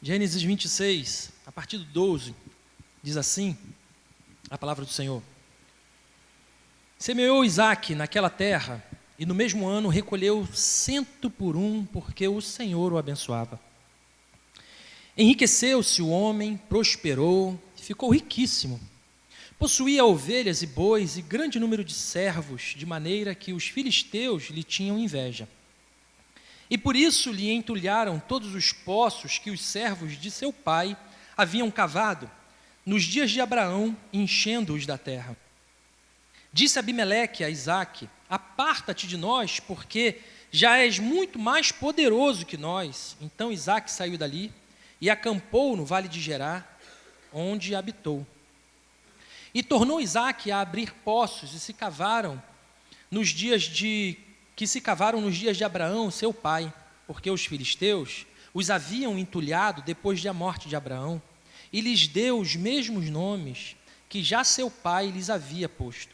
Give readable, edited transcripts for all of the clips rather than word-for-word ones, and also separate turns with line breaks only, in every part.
Gênesis 26, a partir do 12, diz assim a palavra do Senhor. Semeou Isaque naquela terra, e no mesmo ano recolheu 100 por um, porque o Senhor o abençoava. Enriqueceu-se o homem, prosperou, ficou riquíssimo. Possuía ovelhas e bois e grande número de servos, de maneira que os filisteus lhe tinham inveja. E por isso lhe entulharam todos os poços que os servos de seu pai haviam cavado, nos dias de Abraão, enchendo-os da terra. Disse Abimeleque a Isaque: aparta-te de nós, porque já és muito mais poderoso que nós. Então Isaque saiu dali e acampou no vale de Gerar, onde habitou. E tornou Isaque a abrir poços, e se cavaram nos dias de Abraão, seu pai, porque os filisteus os haviam entulhado depois da morte de Abraão, e lhes deu os mesmos nomes que já seu pai lhes havia posto.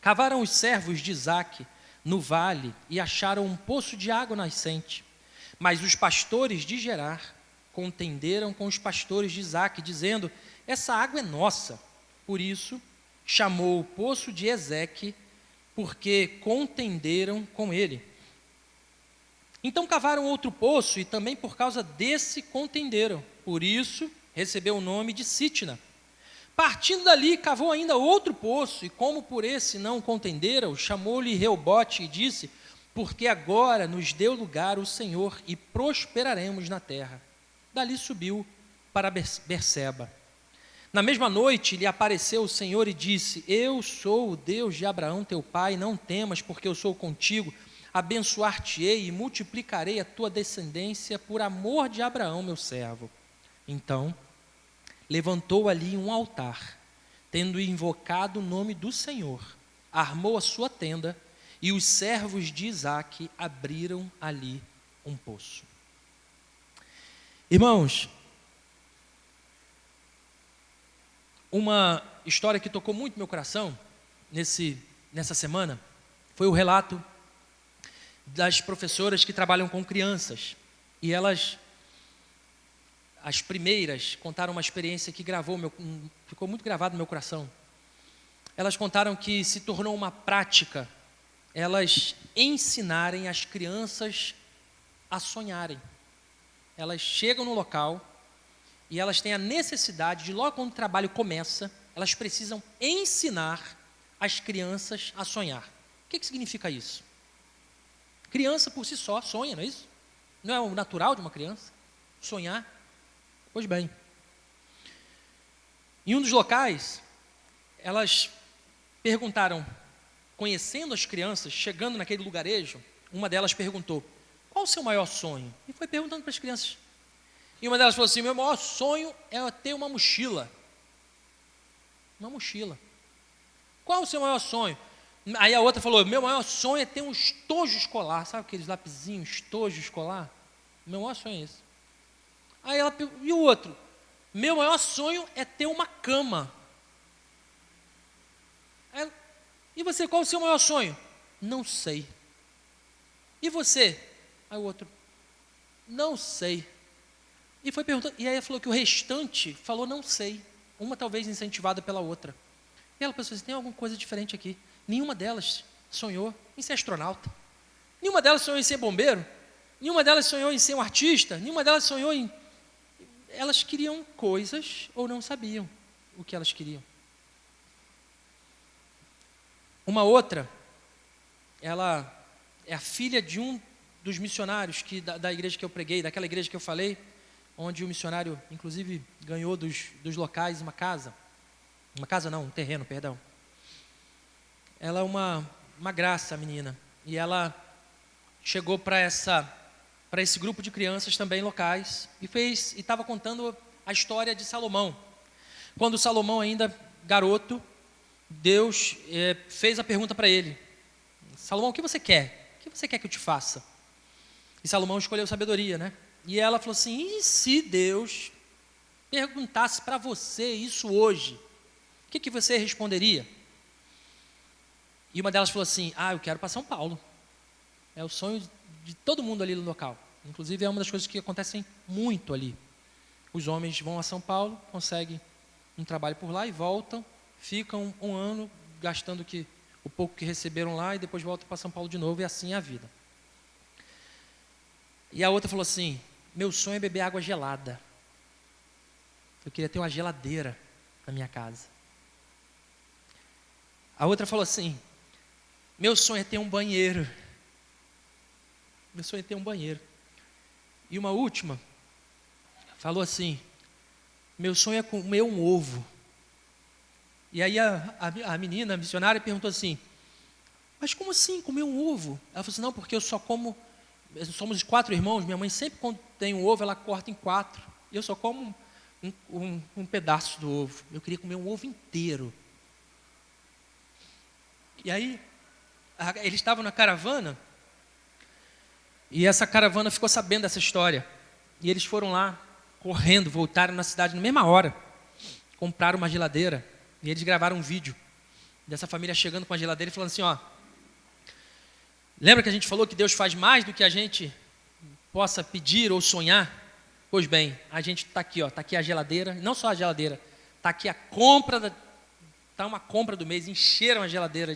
Cavaram os servos de Isaque no vale e acharam um poço de água nascente. Mas os pastores de Gerar contenderam com os pastores de Isaque, dizendo: essa água é nossa. Por isso chamou o poço de Ezeque, porque contenderam com ele. Então cavaram outro poço, e também por causa desse contenderam. Por isso recebeu o nome de Sitna. Partindo dali, cavou ainda outro poço, e como por esse não contenderam, chamou-lhe Reobote e disse: porque agora nos deu lugar o Senhor, e prosperaremos na terra. Dali subiu para Berseba. Na mesma noite lhe apareceu o Senhor e disse: eu sou o Deus de Abraão teu pai, não temas, porque eu sou contigo, abençoar-te-ei e multiplicarei a tua descendência por amor de Abraão meu servo. Então levantou ali um altar, tendo invocado o nome do Senhor, armou a sua tenda, e os servos de Isaque abriram ali um poço. Irmãos, uma história que tocou muito meu coração nessa semana foi o relato das professoras que trabalham com crianças. E as primeiras, contaram uma experiência que ficou muito gravado no meu coração. Elas contaram que se tornou uma prática elas ensinarem as crianças a sonharem. Elas chegam no local e elas têm a necessidade de, logo quando o trabalho começa, elas precisam ensinar as crianças a sonhar. O que significa isso? Criança por si só sonha, não é isso? Não é o natural de uma criança sonhar? Pois bem, em um dos locais, elas perguntaram, conhecendo as crianças, chegando naquele lugarejo, uma delas perguntou: qual o seu maior sonho? E foi perguntando para as crianças. E uma delas falou assim: meu maior sonho é ter uma mochila. Uma mochila. Qual o seu maior sonho? Aí a outra falou: meu maior sonho é ter um estojo escolar. Sabe aqueles lapisinhos, estojo escolar? Meu maior sonho é esse. Aí ela, e o outro? Meu maior sonho é ter uma cama. Aí, e você, qual o seu maior sonho? Não sei. E você? Aí o outro: não sei. E foi perguntando, e aí ela falou que o restante falou não sei. Uma talvez incentivada pela outra. E ela pensou assim: tem alguma coisa diferente aqui. Nenhuma delas sonhou em ser astronauta. Nenhuma delas sonhou em ser bombeiro. Nenhuma delas sonhou em ser um artista. Nenhuma delas sonhou em... Elas queriam coisas ou não sabiam o que elas queriam. Uma outra, ela é a filha de um dos missionários da igreja que eu preguei, daquela igreja que eu falei, onde o missionário, inclusive, ganhou dos locais uma casa. Uma casa não, um terreno, perdão. Ela é uma graça, a menina. E ela chegou para esse grupo de crianças também locais e estava contando a história de Salomão. Quando Salomão, ainda garoto, Deus fez a pergunta para ele: Salomão, o que você quer? O que você quer que eu te faça? E Salomão escolheu sabedoria, né? E ela falou assim: e se Deus perguntasse para você isso hoje, o que você responderia? E uma delas falou assim: eu quero para São Paulo. É o sonho de todo mundo ali no local. Inclusive é uma das coisas que acontecem muito ali. Os homens vão a São Paulo, conseguem um trabalho por lá e voltam, ficam um ano gastando o pouco que receberam lá e depois voltam para São Paulo de novo, e assim é a vida. E a outra falou assim: meu sonho é beber água gelada. Eu queria ter uma geladeira na minha casa. A outra falou assim: meu sonho é ter um banheiro. Meu sonho é ter um banheiro. E uma última falou assim: meu sonho é comer um ovo. E aí a menina, a missionária, perguntou assim: mas como assim comer um ovo? Ela falou assim: não, porque eu só como, somos 4 irmãos, minha mãe sempre quando tem um ovo, ela corta em 4. E eu só como um pedaço do ovo. Eu queria comer um ovo inteiro. E aí, eles estavam na caravana, e essa caravana ficou sabendo dessa história. E eles foram lá, correndo, voltaram na cidade na mesma hora. Compraram uma geladeira, e eles gravaram um vídeo dessa família chegando com a geladeira e falando assim: ó, lembra que a gente falou que Deus faz mais do que a gente possa pedir ou sonhar? Pois bem, a gente está aqui, está aqui a geladeira, não só a geladeira, está aqui a compra, está uma compra do mês, encheram a geladeira,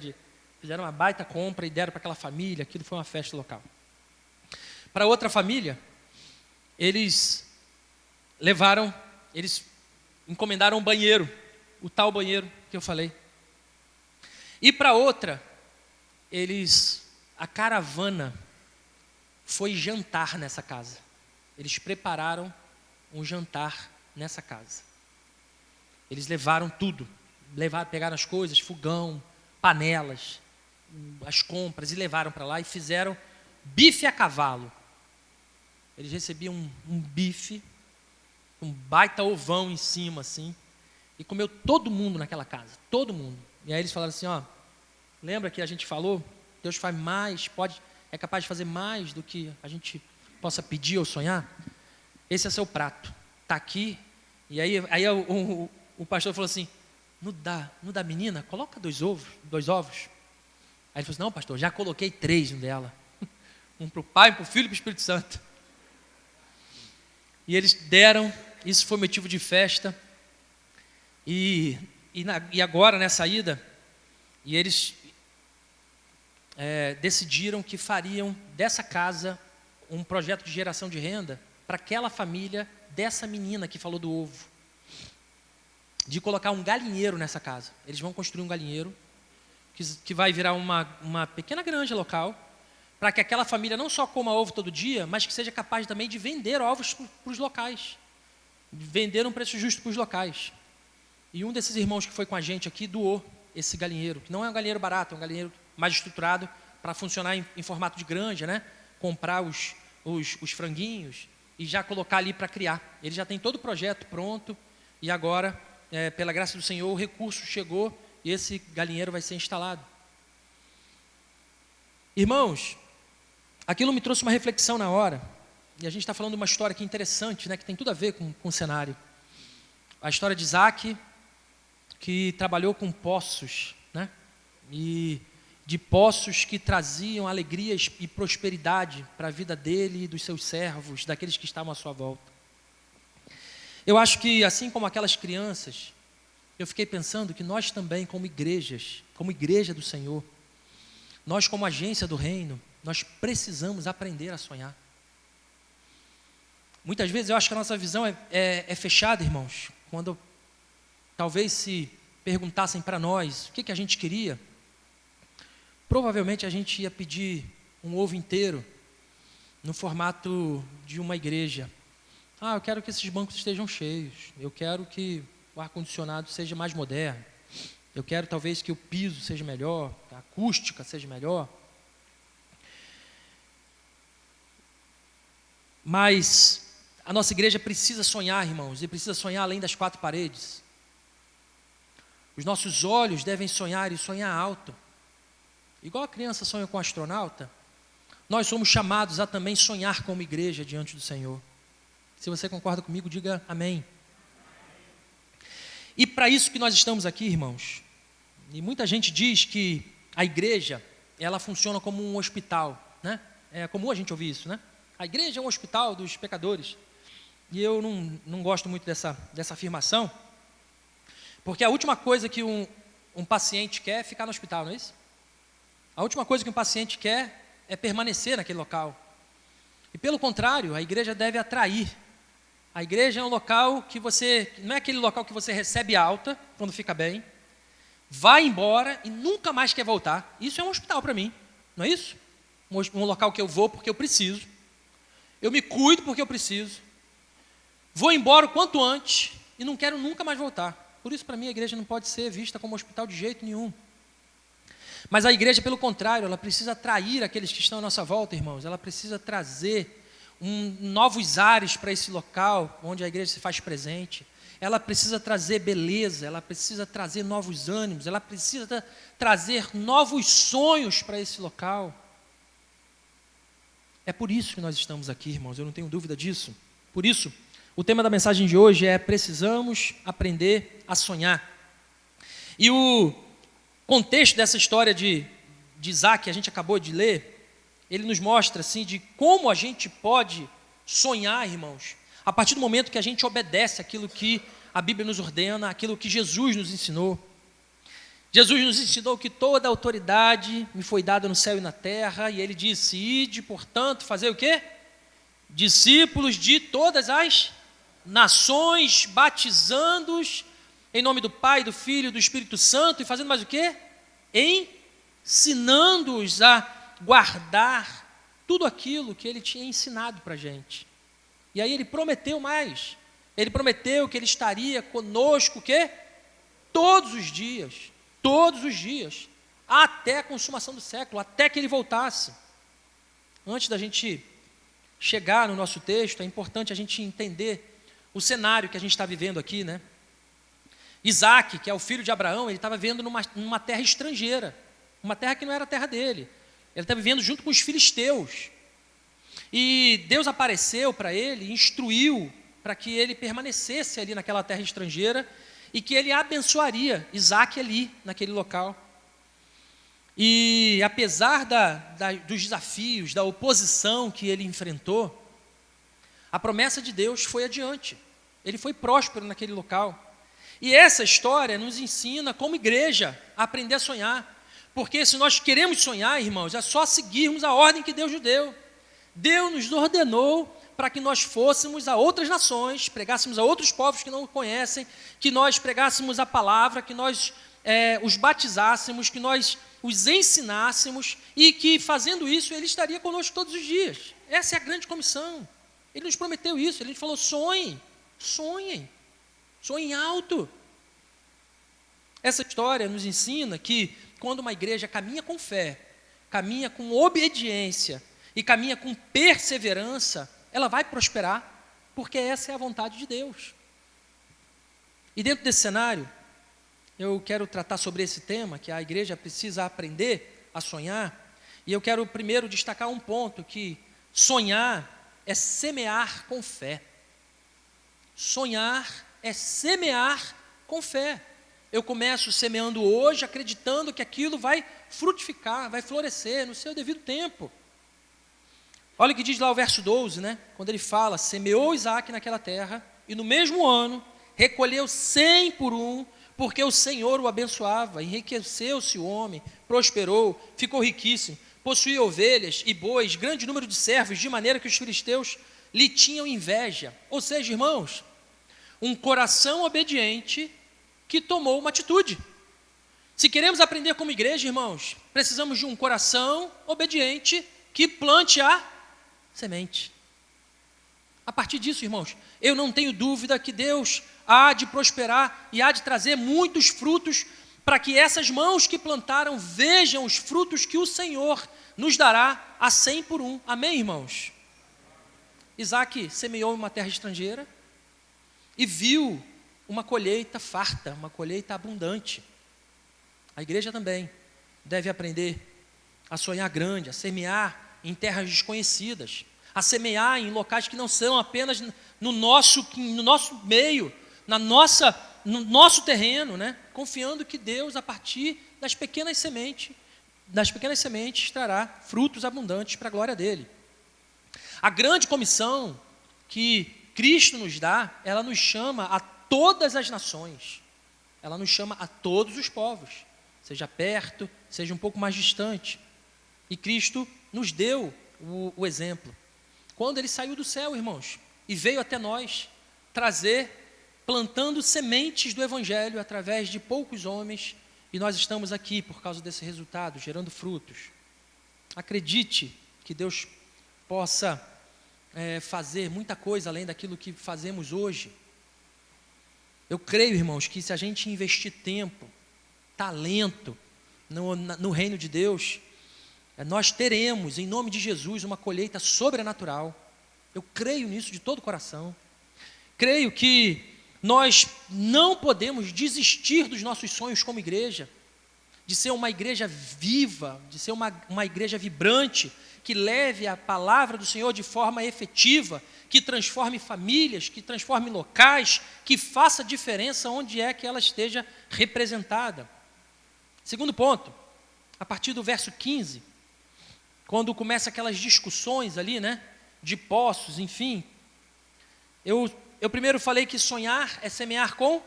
fizeram uma baita compra e deram para aquela família, aquilo foi uma festa local. Para outra família, eles encomendaram um banheiro, o tal banheiro que eu falei. E para outra, a caravana foi jantar nessa casa. Eles prepararam um jantar nessa casa. Eles levaram tudo. Pegaram as coisas, fogão, panelas, as compras, e levaram para lá e fizeram bife a cavalo. Eles recebiam um bife, um baita ovão em cima, assim, e comeu todo mundo naquela casa, todo mundo. E aí eles falaram assim: ó, lembra que a gente falou? Deus faz mais, é capaz de fazer mais do que a gente possa pedir ou sonhar. Esse é seu prato, está aqui. E aí o pastor falou assim: não dá menina, coloca 2 ovos. Aí ele falou assim: não, pastor, já coloquei 3 no dela. Um para o Pai, para o Filho e para o Espírito Santo. E eles deram, isso foi motivo de festa. E agora, nessa ida, e eles decidiram que fariam dessa casa um projeto de geração de renda para aquela família dessa menina que falou do ovo, de colocar um galinheiro nessa casa. Eles vão construir um galinheiro que vai virar uma pequena granja local, para que aquela família não só coma ovo todo dia, mas que seja capaz também de vender ovos para os locais, vender um preço justo para os locais. E um desses irmãos que foi com a gente aqui doou esse galinheiro, que não é um galinheiro barato, é um galinheiro mais estruturado para funcionar em formato de granja, né? Comprar os franguinhos e já colocar ali para criar. Ele já tem todo o projeto pronto e agora, pela graça do Senhor, o recurso chegou e esse galinheiro vai ser instalado. Irmãos, aquilo me trouxe uma reflexão na hora, e a gente está falando de uma história aqui interessante, né, que tem tudo a ver com o cenário. A história de Isaac, que trabalhou com poços, né, e de poços que traziam alegria e prosperidade para a vida dele e dos seus servos, daqueles que estavam à sua volta. Eu acho que, assim como aquelas crianças, eu fiquei pensando que nós também, como igrejas, como igreja do Senhor, nós como agência do reino, nós precisamos aprender a sonhar. Muitas vezes eu acho que a nossa visão é fechada, irmãos. Quando talvez se perguntassem para nós o que a gente queria, provavelmente a gente ia pedir um ovo inteiro no formato de uma igreja. Eu quero que esses bancos estejam cheios. Eu quero que o ar-condicionado seja mais moderno. Eu quero talvez que o piso seja melhor, a acústica seja melhor. Mas a nossa igreja precisa sonhar, irmãos, e precisa sonhar além das 4 paredes. Os nossos olhos devem sonhar e sonhar alto. Igual a criança sonha com o astronauta, nós somos chamados a também sonhar como igreja diante do Senhor. Se você concorda comigo, diga amém. E para isso que nós estamos aqui, irmãos. E muita gente diz que a igreja, ela funciona como um hospital, né? É comum a gente ouvir isso, né? A igreja é um hospital dos pecadores. e eu não gosto muito dessa afirmação, porque a última coisa que um paciente quer é ficar no hospital, não é isso? A última coisa que um paciente quer é permanecer naquele local. E pelo contrário, a igreja deve atrair. A igreja é um local que não é aquele local que você recebe alta, quando fica bem, vai embora e nunca mais quer voltar. Isso é um hospital para mim, não é isso? Um local que eu vou porque eu preciso. Eu me cuido porque eu preciso. Vou embora o quanto antes e não quero nunca mais voltar. Por isso, para mim, a igreja não pode ser vista como hospital de jeito nenhum. Mas a igreja, pelo contrário, ela precisa atrair aqueles que estão à nossa volta, irmãos. Ela precisa trazer novos ares para esse local onde a igreja se faz presente. Ela precisa trazer beleza, ela precisa trazer novos ânimos, ela precisa trazer novos sonhos para esse local. É por isso que nós estamos aqui, irmãos, eu não tenho dúvida disso. Por isso, o tema da mensagem de hoje é: precisamos aprender a sonhar. E o contexto dessa história de Isaac, que a gente acabou de ler, ele nos mostra assim, de como a gente pode sonhar, irmãos, a partir do momento que a gente obedece aquilo que a Bíblia nos ordena, aquilo que Jesus nos ensinou. Jesus nos ensinou que toda a autoridade me foi dada no céu e na terra, e ele disse: ide, portanto, fazer o quê? Discípulos de todas as nações, batizando-os em nome do Pai, do Filho e do Espírito Santo, e fazendo mais o quê? Ensinando-os a guardar tudo aquilo que ele tinha ensinado para a gente. E aí ele prometeu mais. Ele prometeu que ele estaria conosco, o quê? Todos os dias, até a consumação do século, até que ele voltasse. Antes da gente chegar no nosso texto, é importante a gente entender o cenário que a gente está vivendo aqui, né? Isaac, que é o filho de Abraão, ele estava vivendo numa terra estrangeira, uma terra que não era a terra dele. Ele está vivendo junto com os filisteus. E Deus apareceu para ele, instruiu para que ele permanecesse ali naquela terra estrangeira e que ele abençoaria Isaac ali, naquele local. E apesar dos desafios, da oposição que ele enfrentou, a promessa de Deus foi adiante. Ele foi próspero naquele local. E essa história nos ensina, como igreja, a aprender a sonhar. Porque se nós queremos sonhar, irmãos, é só seguirmos a ordem que Deus nos deu. Deus nos ordenou para que nós fôssemos a outras nações, pregássemos a outros povos que não o conhecem, que nós pregássemos a palavra, que nós os batizássemos, que nós os ensinássemos, e que fazendo isso Ele estaria conosco todos os dias. Essa é a grande comissão. Ele nos prometeu isso, Ele nos falou: sonhem alto. Essa história nos ensina que quando uma igreja caminha com fé, caminha com obediência e caminha com perseverança, ela vai prosperar, porque essa é a vontade de Deus. E dentro desse cenário, eu quero tratar sobre esse tema, que a igreja precisa aprender a sonhar, e eu quero primeiro destacar um ponto, que sonhar é semear com fé. Sonhar é semear com fé. Eu começo semeando hoje, acreditando que aquilo vai frutificar, vai florescer no seu devido tempo. Olha o que diz lá o verso 12, né? Quando ele fala: semeou Isaac naquela terra, e no mesmo ano recolheu 100 por um, porque o Senhor o abençoava. Enriqueceu-se o homem, prosperou, ficou riquíssimo, possuía ovelhas e bois, grande número de servos, de maneira que os filisteus lhe tinham inveja. Ou seja, irmãos, um coração obediente que tomou uma atitude. Se queremos aprender como igreja, irmãos, precisamos de um coração obediente que plante a semente. A partir disso, irmãos, eu não tenho dúvida que Deus há de prosperar e há de trazer muitos frutos, para que essas mãos que plantaram vejam os frutos que o Senhor nos dará a 100 por um. Amém, irmãos? Isaac semeou em uma terra estrangeira e viu uma colheita farta, uma colheita abundante. A igreja também deve aprender a sonhar grande, a semear em terras desconhecidas, a semear em locais que não são apenas no nosso meio, no nosso terreno, né? Confiando que Deus, a partir das pequenas sementes, trará frutos abundantes para a glória dele. A grande comissão que Cristo nos dá, ela nos chama a todas as nações. Ela nos chama a todos os povos, seja perto, seja um pouco mais distante. E Cristo nos deu o exemplo. Quando ele saiu do céu, irmãos, e veio até nós plantando sementes do Evangelho através de poucos homens, e nós estamos aqui por causa desse resultado, gerando frutos. Acredite que Deus possa fazer muita coisa além daquilo que fazemos hoje. Eu creio, irmãos, que se a gente investir tempo, talento no reino de Deus, nós teremos, em nome de Jesus, uma colheita sobrenatural. Eu creio nisso de todo o coração. Creio que nós não podemos desistir dos nossos sonhos como igreja, de ser uma igreja viva, de ser uma igreja vibrante, que leve a palavra do Senhor de forma efetiva, que transforme famílias, que transforme locais, que faça diferença onde é que ela esteja representada. Segundo ponto, a partir do verso 15, quando começa aquelas discussões ali, de poços, enfim, eu primeiro falei que sonhar é semear com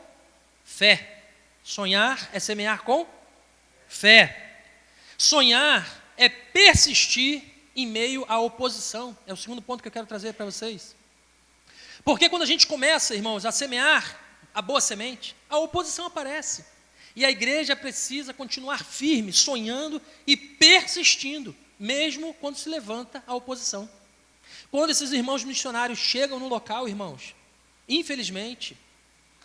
fé. Sonhar é semear com fé. Sonhar é persistir em meio à oposição. É o segundo ponto que eu quero trazer para vocês. Porque quando a gente começa, irmãos, a semear a boa semente, a oposição aparece. E a igreja precisa continuar firme, sonhando e persistindo, mesmo quando se levanta a oposição. Quando esses irmãos missionários chegam no local, irmãos, infelizmente,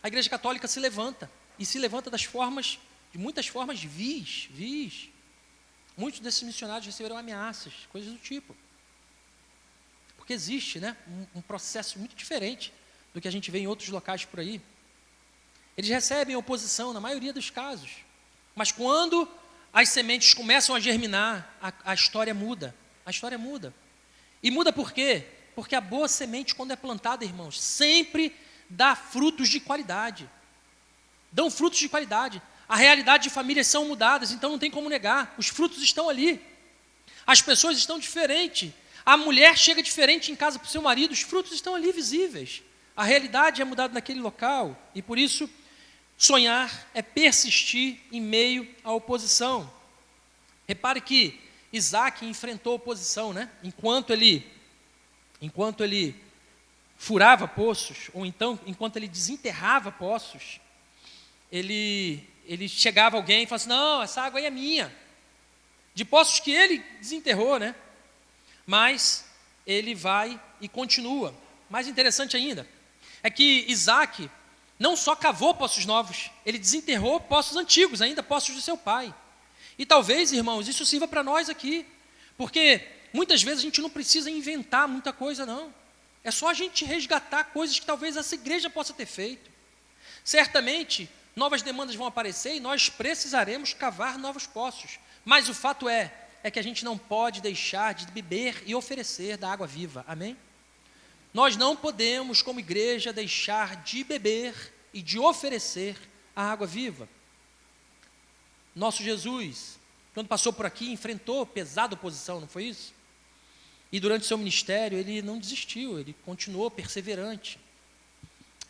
a igreja católica se levanta. E se levanta de muitas formas vis. Muitos desses missionários receberam ameaças, coisas do tipo. Porque existe um processo muito diferente do que a gente vê em outros locais por aí. Eles recebem oposição na maioria dos casos. Mas quando as sementes começam a germinar, a história muda. A história muda. E muda por quê? Porque a boa semente, quando é plantada, irmãos, sempre dá frutos de qualidade. Dão frutos de qualidade. A realidade de famílias são mudadas, então não tem como negar. Os frutos estão ali. As pessoas estão diferentes. A mulher chega diferente em casa para o seu marido. Os frutos estão ali visíveis. A realidade é mudada naquele local. E por isso, sonhar é persistir em meio à oposição. Repare que Isaac enfrentou oposição, Enquanto ele furava poços, ou então, enquanto ele desenterrava poços, ele chegava alguém e falava assim, não, essa água aí é minha. De poços que ele desenterrou, Mas ele vai e continua. Mais interessante ainda, é que Isaac não só cavou poços novos, ele desenterrou poços antigos, ainda poços do seu pai. E talvez, irmãos, isso sirva para nós aqui, porque muitas vezes a gente não precisa inventar muita coisa, não. É só a gente resgatar coisas que talvez essa igreja possa ter feito. Certamente, novas demandas vão aparecer e nós precisaremos cavar novos poços. Mas o fato é que a gente não pode deixar de beber e oferecer da água viva. Amém? Nós não podemos, como igreja, deixar de beber e de oferecer a água viva. Nosso Jesus, quando passou por aqui, enfrentou pesada oposição, não foi isso? E durante o seu ministério, ele não desistiu, ele continuou perseverante.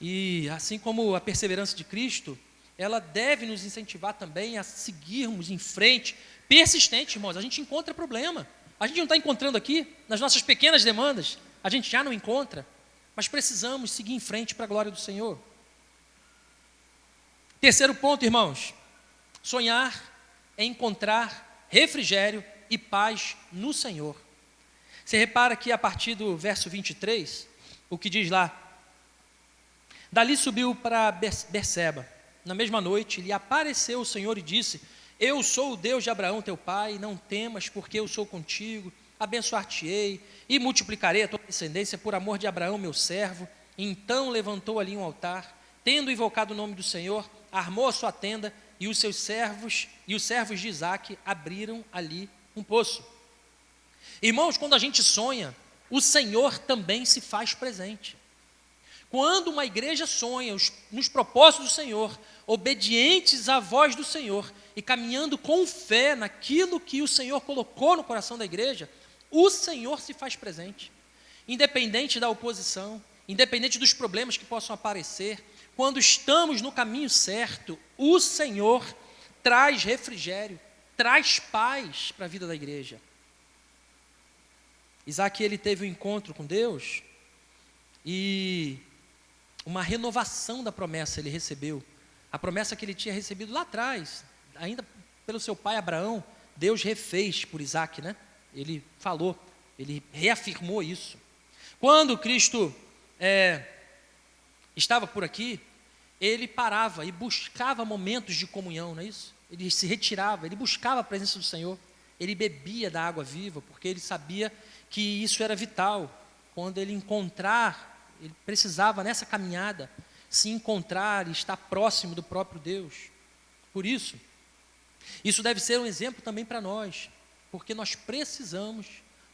E assim como a perseverança de Cristo, ela deve nos incentivar também a seguirmos em frente, persistente, irmãos. A gente encontra problema. A gente não está encontrando aqui, nas nossas pequenas demandas, a gente já não encontra, mas precisamos seguir em frente para a glória do Senhor. Terceiro ponto, irmãos, sonhar é encontrar refrigério e paz no Senhor. Você repara que a partir do verso 23, o que diz lá, dali subiu para Berseba. Na mesma noite, lhe apareceu o Senhor e disse, eu sou o Deus de Abraão, teu pai, não temas, porque eu sou contigo, abençoar-te-ei e multiplicarei a tua descendência por amor de Abraão, meu servo. Então levantou ali um altar, tendo invocado o nome do Senhor, armou a sua tenda e os servos de Isaque abriram ali um poço. Irmãos, quando a gente sonha, o Senhor também se faz presente. Quando uma igreja sonha nos propósitos do Senhor, obedientes à voz do Senhor e caminhando com fé naquilo que o Senhor colocou no coração da igreja, o Senhor se faz presente. Independente da oposição, independente dos problemas que possam aparecer, quando estamos no caminho certo, o Senhor traz refrigério, traz paz para a vida da igreja. Isaac, ele teve um encontro com Deus e uma renovação da promessa ele recebeu. A promessa que ele tinha recebido lá atrás, ainda pelo seu pai Abraão, Deus refez por Isaac, né? Ele falou, ele reafirmou isso. Quando Cristo estava por aqui, ele parava e buscava momentos de comunhão, não é isso? Ele se retirava, ele buscava a presença do Senhor, ele bebia da água viva, porque ele sabia que isso era vital. Quando ele precisava nessa caminhada se encontrar e estar próximo do próprio Deus. Por isso deve ser um exemplo também para nós, porque nós precisamos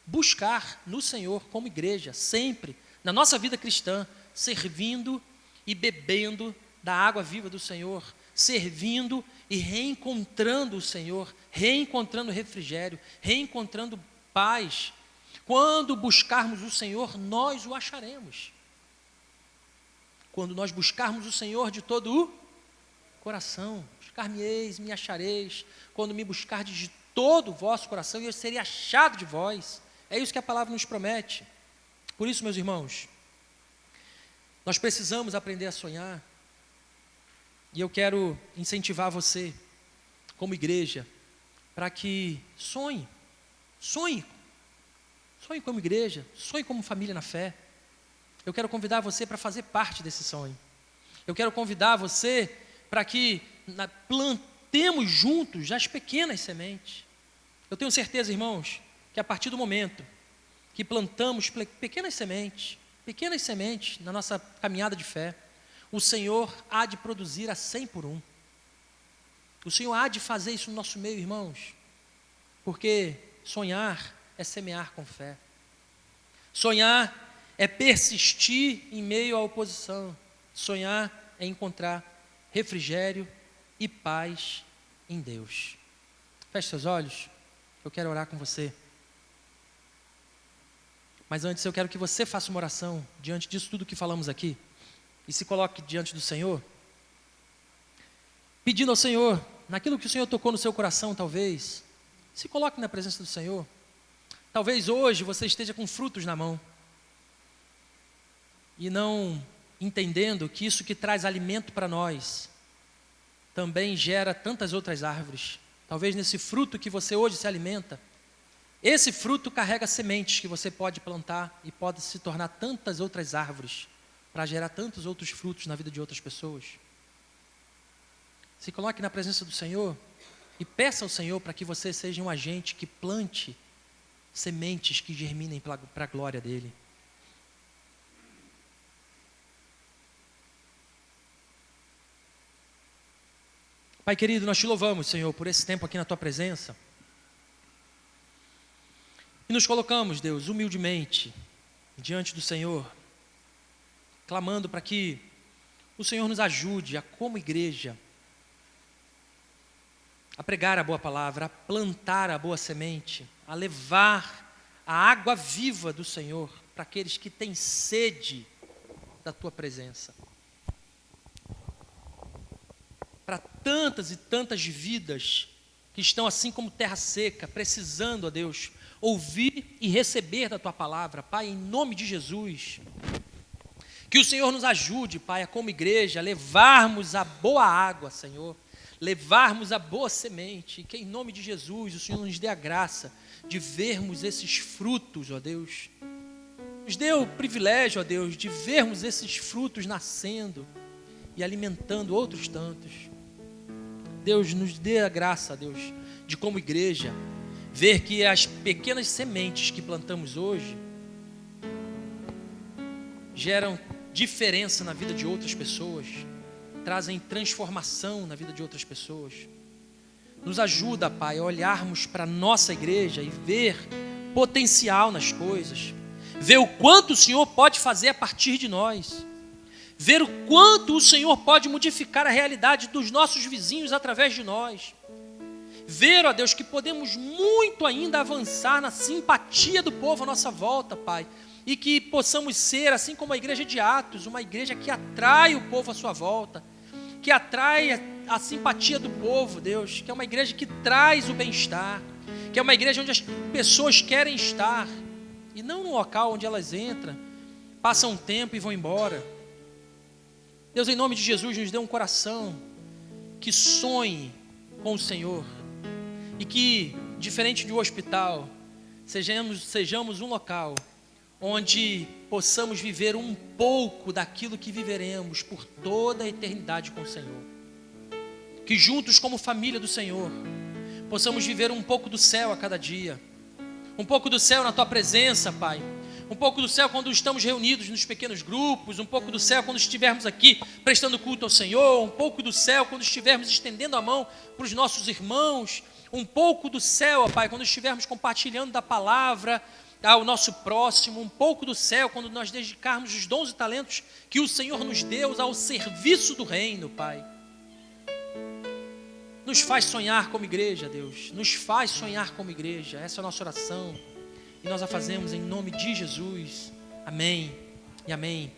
buscar no Senhor como igreja, sempre, na nossa vida cristã, servindo e bebendo da água viva do Senhor, servindo e reencontrando o Senhor, reencontrando refrigério, reencontrando paz. Quando buscarmos o Senhor, nós o acharemos. Quando nós buscarmos o Senhor de todo o coração, buscar-me-eis, me achareis, quando me buscardes de todo o vosso coração, eu serei achado de vós. É isso que a palavra nos promete. Por isso, meus irmãos, nós precisamos aprender a sonhar. E eu quero incentivar você, como igreja, para que sonhe como igreja, sonhe como família na fé. Eu quero convidar você para fazer parte desse sonho. Eu quero convidar você para que plantemos juntos as pequenas sementes. Eu tenho certeza, irmãos, que a partir do momento que plantamos pequenas sementes na nossa caminhada de fé, o Senhor há de produzir a 100 por 1. O Senhor há de fazer isso no nosso meio, irmãos, porque sonhar é semear com fé. Sonhar é persistir em meio à oposição. Sonhar é encontrar refrigério e paz em Deus. Feche seus olhos, eu quero orar com você. Mas antes eu quero que você faça uma oração diante disso tudo que falamos aqui e se coloque diante do Senhor, pedindo ao Senhor, naquilo que o Senhor tocou no seu coração talvez, se coloque na presença do Senhor. Talvez hoje você esteja com frutos na mão e não entendendo que isso que traz alimento para nós também gera tantas outras árvores. Talvez nesse fruto que você hoje se alimenta, esse fruto carrega sementes que você pode plantar e pode se tornar tantas outras árvores para gerar tantos outros frutos na vida de outras pessoas. Se coloque na presença do Senhor e peça ao Senhor para que você seja um agente que plante sementes que germinem para a glória dEle. Pai querido, nós te louvamos, Senhor, por esse tempo aqui na Tua presença. E nos colocamos, Deus, humildemente diante do Senhor, clamando para que o Senhor nos ajude a, como igreja, a pregar a boa palavra, a plantar a boa semente, a levar a água viva do Senhor para aqueles que têm sede da Tua presença. Para tantas e tantas vidas que estão assim como terra seca, precisando, ó Deus, ouvir e receber da Tua palavra, Pai, em nome de Jesus. Que o Senhor nos ajude, Pai, como igreja, a levarmos a boa água, Senhor, levarmos a boa semente, e que em nome de Jesus o Senhor nos dê a graça de vermos esses frutos, ó Deus. Nos dê o privilégio, ó Deus, de vermos esses frutos nascendo e alimentando outros tantos. Deus, nos dê a graça, Deus, de como igreja, ver que as pequenas sementes que plantamos hoje geram diferença na vida de outras pessoas, trazem transformação na vida de outras pessoas. Nos ajuda, Pai, a olharmos para a nossa igreja e ver potencial nas coisas, ver o quanto o Senhor pode fazer a partir de nós, ver o quanto o Senhor pode modificar a realidade dos nossos vizinhos através de nós, ver, ó Deus, que podemos muito ainda avançar na simpatia do povo à nossa volta, Pai, e que possamos ser, assim como a igreja de Atos, uma igreja que atrai o povo à sua volta, que atrai a simpatia do povo, Deus, que é uma igreja que traz o bem-estar, que é uma igreja onde as pessoas querem estar, e não no local onde elas entram, passam um tempo e vão embora. Deus, em nome de Jesus, nos dê um coração que sonhe com o Senhor, e que, diferente de um hospital, sejamos um local onde possamos viver um pouco daquilo que viveremos por toda a eternidade com o Senhor. Que juntos, como família do Senhor, possamos viver um pouco do céu a cada dia. Um pouco do céu na Tua presença, Pai. Um pouco do céu quando estamos reunidos nos pequenos grupos. Um pouco do céu quando estivermos aqui prestando culto ao Senhor. Um pouco do céu quando estivermos estendendo a mão para os nossos irmãos. Um pouco do céu, Pai, quando estivermos compartilhando da palavra ao nosso próximo. Um pouco do céu quando nós dedicarmos os dons e talentos que o Senhor nos deu ao serviço do reino, Pai. Nos faz sonhar como igreja, Deus. Nos faz sonhar como igreja. Essa é a nossa oração. E nós a fazemos em nome de Jesus. Amém e amém.